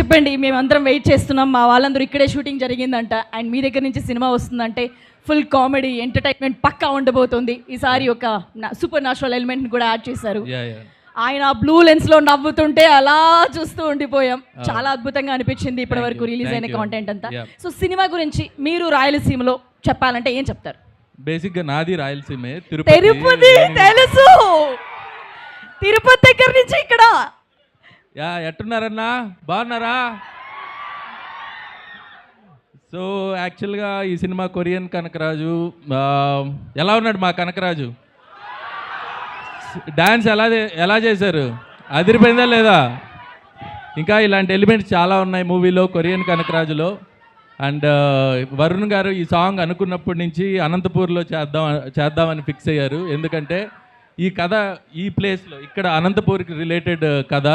చెప్పండి, మేమందరం వెయిట్ చేస్తున్నాం, మా వాళ్ళందరూ ఇక్కడే షూటింగ్ జరిగిందంట అండ్ మీ దగ్గర నుంచి సినిమా వస్తుందంటే ఫుల్ కామెడీ ఎంటర్టైన్మెంట్ పక్కా ఉండబోతుంది. ఈసారి ఒక సూపర్ న్యాచురల్ ఎలిమెంట్ని కూడా యాడ్ చేశారు. ఆయన బ్లూ లెన్స్ లో నవ్వుతుంటే అలా చూస్తూ ఉండిపోయాం. చాలా అద్భుతంగా అనిపించింది ఇప్పటి వరకు రిలీజ్ అయిన కాంటెంట్ అంతా. సో సినిమా గురించి మీరు రాయలసీమలో చెప్పాలంటే ఏం చెప్తారు? బేసిక్ గా నాది రాయలసీమే, తిరుపతి తెలుసు, తిరుపతి దగ్గర నుంచి ఇక్కడ. ఎట్టున్నారన్నా, బాగున్నారా? సో యాక్చువల్గా ఈ సినిమా కొరియన్ కనకరాజు. ఎలా ఉన్నాడు మా కనకరాజు? డాన్స్ ఎలా చేశారు? అదిరిపోయిందా లేదా? ఇంకా ఇలాంటి ఎలిమెంట్స్ చాలా ఉన్నాయి మూవీలో, కొరియన్ కనకరాజులో. అండ్ వరుణ్ గారు ఈ సాంగ్ అనుకున్నప్పటి నుంచి అనంతపూర్లో చేద్దామని ఫిక్స్ అయ్యారు. ఎందుకంటే ఈ కథ ఈ ప్లేస్లో ఇక్కడ అనంతపూర్కి రిలేటెడ్ కథ.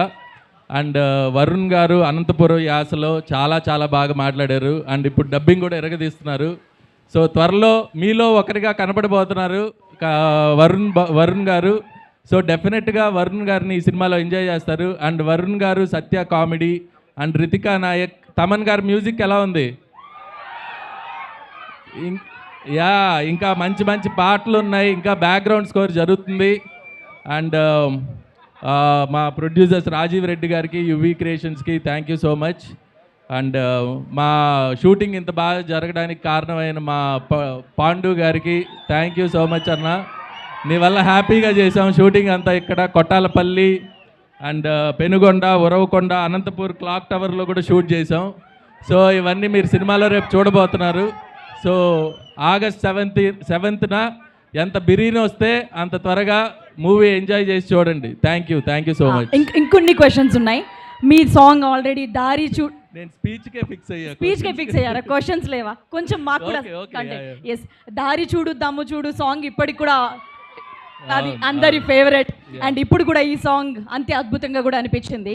అండ్ వరుణ్ గారు అనంతపురం యాసలో చాలా చాలా బాగా మాట్లాడారు. అండ్ ఇప్పుడు డబ్బింగ్ కూడా ఎరగదీస్తున్నారు. సో త్వరలో మీలో ఒకరిగా కనపడబోతున్నారు వరుణ్ గారు. సో డెఫినెట్గా వరుణ్ గారిని ఈ సినిమాలో ఎంజాయ్ చేస్తారు. అండ్ వరుణ్ గారు సత్య కామెడీ అండ్ రితికా నాయక్, తమన్ గారి మ్యూజిక్ ఎలా ఉంది? ఇంకా మంచి మంచి పాటలు ఉన్నాయి, ఇంకా బ్యాక్గ్రౌండ్ స్కోర్ జరుగుతుంది. అండ్ మా ప్రొడ్యూసర్స్ రాజీవ్ రెడ్డి గారికి, యువి క్రియేషన్స్కి thank you so much. And మా షూటింగ్ ఇంత బాగా జరగడానికి కారణమైన మా పాండు గారికి థ్యాంక్ యూ సో మచ్ అన్న. నీ వల్ల హ్యాపీగా చేసాం షూటింగ్ అంతా. ఇక్కడ కొట్టాలపల్లి అండ్ పెనుగొండ, ఉరవకొండ, అనంతపూర్ క్లాక్ టవర్లో కూడా షూట్ చేసాం. సో ఇవన్నీ మీరు సినిమాలో రేపు చూడబోతున్నారు. సో ఆగస్ట్ 7th ఎంత బిర్యానీ వస్తే అంత త్వరగా మూవీ ఎంజాయ్ చేసి చూడండి. Thank you so much. ఇంకొన్ని క్వశ్చన్స్ ఉన్నాయి. మీ సాంగ్ ఆల్రెడీ దారి చూడు, నేను స్పీచ్కే ఫిక్స్ అయ్యారా? క్వశ్చన్స్ లేవా? కొంచెం మాకు కూడా. ఎస్, దారి చూడు దమ్ము చూడు సాంగ్ ఇప్పటికి కూడా అది అందరి ఫేవరెట్. అండ్ ఇప్పుడు కూడా ఈ సాంగ్ అంతే అద్భుతంగా కూడా అనిపించింది.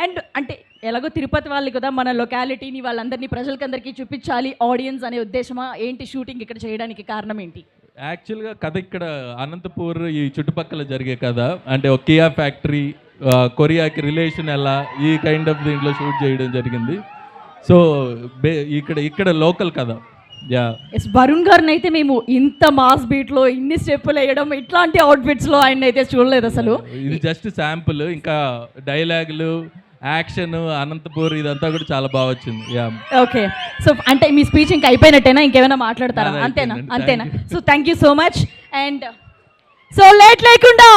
అండ్ అంటే ఎలాగో తిరుపతి వాళ్ళు కదా, మన లొకాలిటీని వాళ్ళందరినీ ప్రజలకందరికీ చూపించాలి ఆడియన్స్ అనే ఉద్దేశమా ఏంటి షూటింగ్ ఇక్కడ చేయడానికి కారణం ఏంటి? యాక్చువల్గా కథ ఇక్కడ అనంతపూర్ ఈ చుట్టుపక్కల జరిగే కథ. అంటే ఒక కియా ఫ్యాక్టరీ, కొరియాకి రిలేషన్ ఎలా, ఈ కైండ్ ఆఫ్ దీంట్లో షూట్ చేయడం జరిగింది. సో ఇక్కడ లోకల్ కథ. వరుణ్ గారిని అయితే మేము ఇంత మాస్ బీట్ లో ఇన్ని స్టెప్పులు వేయడం, ఇట్లాంటి అవుట్ఫిట్స్ లో ఆయన అయితే చూడలేదు అసలు. ఇది జస్ట్ శాంపుల్. ఇంకా డైలాగులు, యాక్షన్, అనంతపూర్ ఇదంతా కూడా చాలా బాగా వచ్చింది. ఓకే, సో అంటే మీ స్పీచ్ ఇంకా అయిపోయినట్టేనా? ఇంకేమైనా మాట్లాడతారా? అంతేనా? So thank you so much. And so late లేకుండా